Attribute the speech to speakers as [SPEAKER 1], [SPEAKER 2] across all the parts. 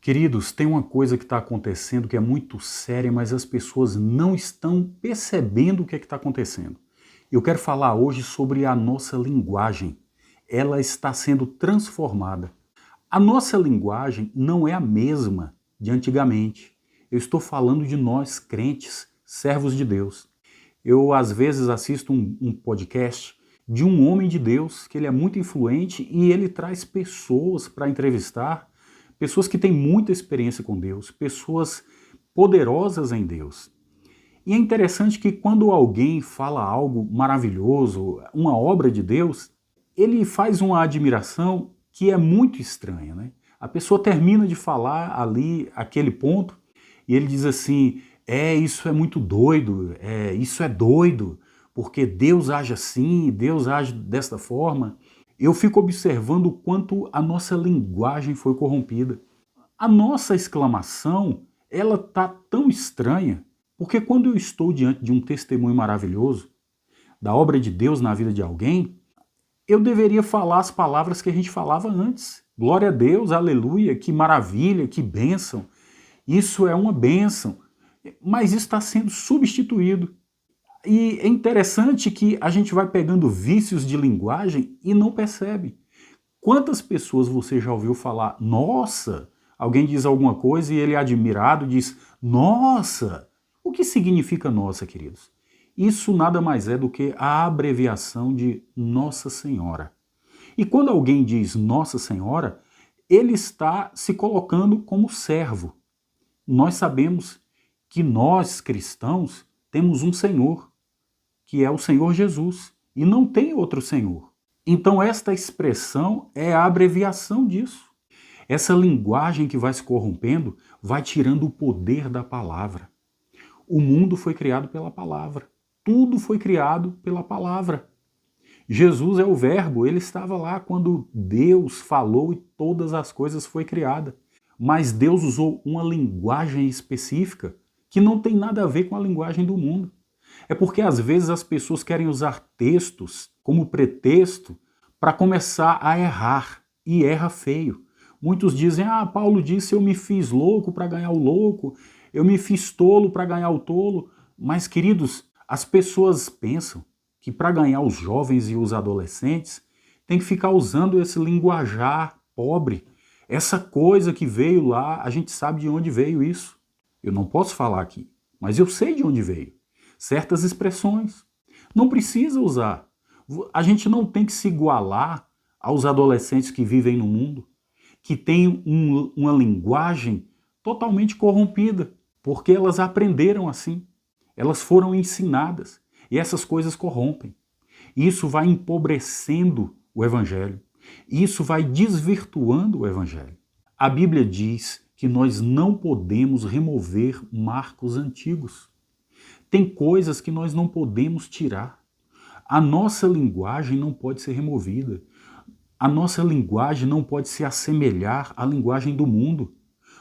[SPEAKER 1] Queridos, tem uma coisa que está acontecendo que é muito séria, mas as pessoas não estão percebendo o que é que está acontecendo. Eu quero falar hoje sobre a nossa linguagem. Ela está sendo transformada. A nossa linguagem não é a mesma de antigamente. Eu estou falando de nós, crentes, servos de Deus. Eu, às vezes, assisto um podcast de um homem de Deus, que ele é muito influente e ele traz pessoas para entrevistar, pessoas que têm muita experiência com Deus, pessoas poderosas em Deus. E é interessante que quando alguém fala algo maravilhoso, uma obra de Deus, ele faz uma admiração que é muito estranha, né? A pessoa termina de falar ali aquele ponto e ele diz assim, isso é muito doido, isso é doido, porque Deus age assim, Deus age desta forma. Eu fico observando o quanto a nossa linguagem foi corrompida. A nossa exclamação, ela tá tão estranha, porque quando eu estou diante de um testemunho maravilhoso, da obra de Deus na vida de alguém, eu deveria falar as palavras que a gente falava antes. Glória a Deus, aleluia, que maravilha, que bênção. Isso é uma bênção. Mas isso está sendo substituído. E é interessante que a gente vai pegando vícios de linguagem e não percebe. Quantas pessoas você já ouviu falar, nossa, alguém diz alguma coisa e ele admirado diz, nossa. O que significa nossa, queridos? Isso nada mais é do que a abreviação de Nossa Senhora. E quando alguém diz Nossa Senhora, ele está se colocando como servo. Nós sabemos que nós, cristãos, temos um Senhor, que é o Senhor Jesus, e não tem outro Senhor. Então esta expressão é a abreviação disso. Essa linguagem que vai se corrompendo vai tirando o poder da palavra. O mundo foi criado pela palavra. Tudo foi criado pela palavra. Jesus é o verbo, ele estava lá quando Deus falou e todas as coisas foi criada. Mas Deus usou uma linguagem específica que não tem nada a ver com a linguagem do mundo. É porque às vezes as pessoas querem usar textos como pretexto para começar a errar, e erra feio. Muitos dizem, Paulo disse, eu me fiz louco para ganhar o louco, eu me fiz tolo para ganhar o tolo. Mas, queridos, as pessoas pensam que para ganhar os jovens e os adolescentes tem que ficar usando esse linguajar pobre, essa coisa que veio lá, a gente sabe de onde veio isso. Eu não posso falar aqui, mas eu sei de onde veio. Certas expressões. Não precisa usar. A gente não tem que se igualar aos adolescentes que vivem no mundo, que têm uma linguagem totalmente corrompida, porque elas aprenderam assim. Elas foram ensinadas e essas coisas corrompem. Isso vai empobrecendo o Evangelho. Isso vai desvirtuando o Evangelho. A Bíblia diz que nós não podemos remover marcos antigos. Tem coisas que nós não podemos tirar. A nossa linguagem não pode ser removida. A nossa linguagem não pode se assemelhar à linguagem do mundo.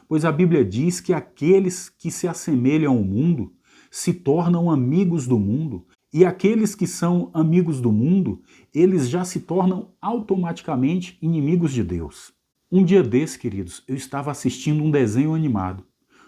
[SPEAKER 1] Pois a Bíblia diz que aqueles que se assemelham ao mundo se tornam amigos do mundo, e aqueles que são amigos do mundo, eles já se tornam automaticamente inimigos de Deus. Um dia desse, queridos, eu estava assistindo um desenho animado,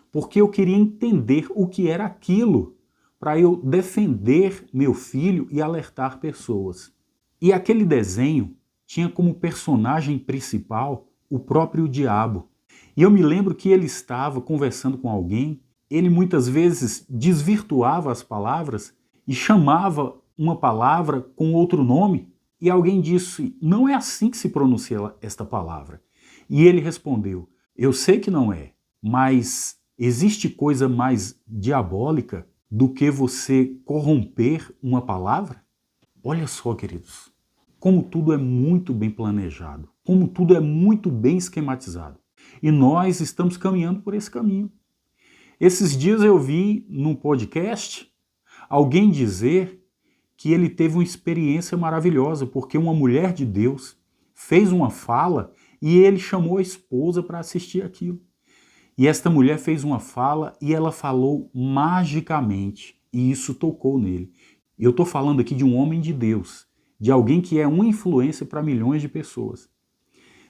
[SPEAKER 1] porque eu queria entender o que era aquilo, para eu defender meu filho e alertar pessoas. E aquele desenho tinha como personagem principal o próprio diabo. E eu me lembro que ele estava conversando com alguém, ele muitas vezes desvirtuava as palavras e chamava uma palavra com outro nome, e alguém disse, não é assim que se pronuncia esta palavra. E ele respondeu, eu sei que não é, mas existe coisa mais diabólica do que você corromper uma palavra? Olha só, queridos, como tudo é muito bem planejado, como tudo é muito bem esquematizado. E nós estamos caminhando por esse caminho. Esses dias eu vi num podcast alguém dizer que ele teve uma experiência maravilhosa, porque uma mulher de Deus fez uma fala e ele chamou a esposa para assistir aquilo. E esta mulher fez uma fala e ela falou magicamente, e isso tocou nele. Eu estou falando aqui de um homem de Deus, de alguém que é uma influência para milhões de pessoas.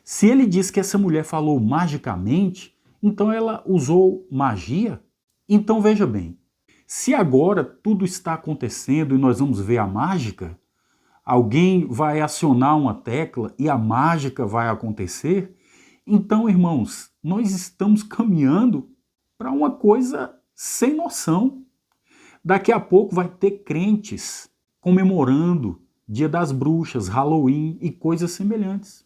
[SPEAKER 1] Se ele diz que essa mulher falou magicamente, Então ela usou magia? Então veja bem, se agora tudo está acontecendo e nós vamos ver a mágica, alguém vai acionar uma tecla e a mágica vai acontecer, então, irmãos, nós estamos caminhando para uma coisa sem noção. Daqui a pouco vai ter crentes comemorando Dia das Bruxas, Halloween e coisas semelhantes.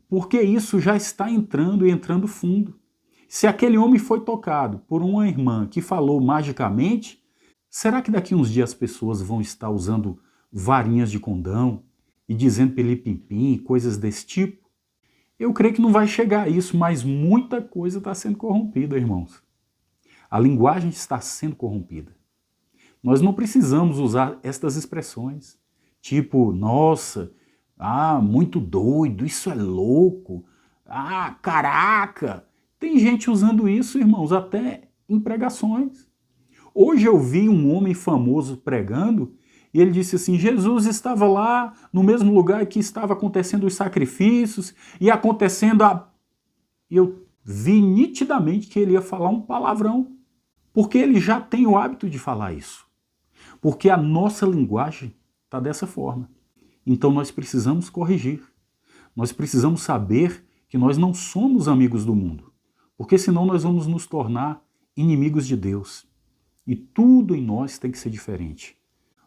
[SPEAKER 1] Porque isso já está entrando e entrando fundo. Se aquele homem foi tocado por uma irmã que falou magicamente, será que daqui uns dias as pessoas vão estar usando varinhas de condão e dizendo pelipimpim, coisas desse tipo? Eu creio que não vai chegar a isso, mas muita coisa está sendo corrompida, irmãos. A linguagem está sendo corrompida. Nós não precisamos usar estas expressões, tipo, nossa, muito doido, isso é louco, caraca. Tem gente usando isso, irmãos, até em pregações. Hoje eu vi um homem famoso pregando e ele disse assim, Jesus estava lá no mesmo lugar que estava acontecendo os sacrifícios e acontecendo a... Eu vi nitidamente que ele ia falar um palavrão, porque ele já tem o hábito de falar isso. Porque a nossa linguagem está dessa forma. Então nós precisamos corrigir. Nós precisamos saber que nós não somos amigos do mundo, porque senão nós vamos nos tornar inimigos de Deus. E tudo em nós tem que ser diferente.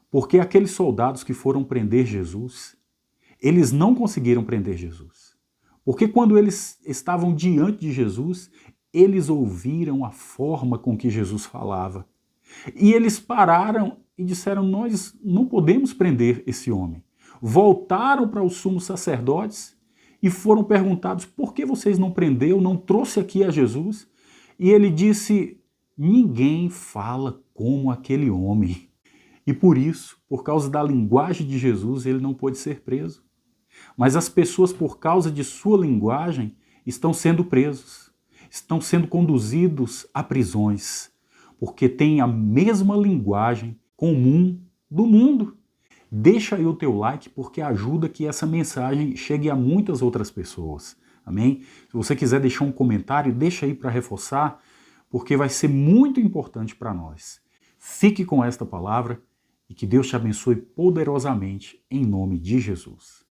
[SPEAKER 1] Porque aqueles soldados que foram prender Jesus, eles não conseguiram prender Jesus. Porque quando eles estavam diante de Jesus, eles ouviram a forma com que Jesus falava. E eles pararam e disseram, nós não podemos prender esse homem. Voltaram para os sumos sacerdotes e foram perguntados, por que vocês não prenderam, não trouxe aqui a Jesus? E ele disse, ninguém fala como aquele homem. E por isso, por causa da linguagem de Jesus, ele não pôde ser preso. Mas as pessoas, por causa de sua linguagem, estão sendo presos, estão sendo conduzidos a prisões, porque têm a mesma linguagem comum do mundo. Deixa aí o teu like, porque ajuda que essa mensagem chegue a muitas outras pessoas. Amém? Se você quiser deixar um comentário, deixa aí para reforçar, porque vai ser muito importante para nós. Fique com esta palavra e que Deus te abençoe poderosamente em nome de Jesus.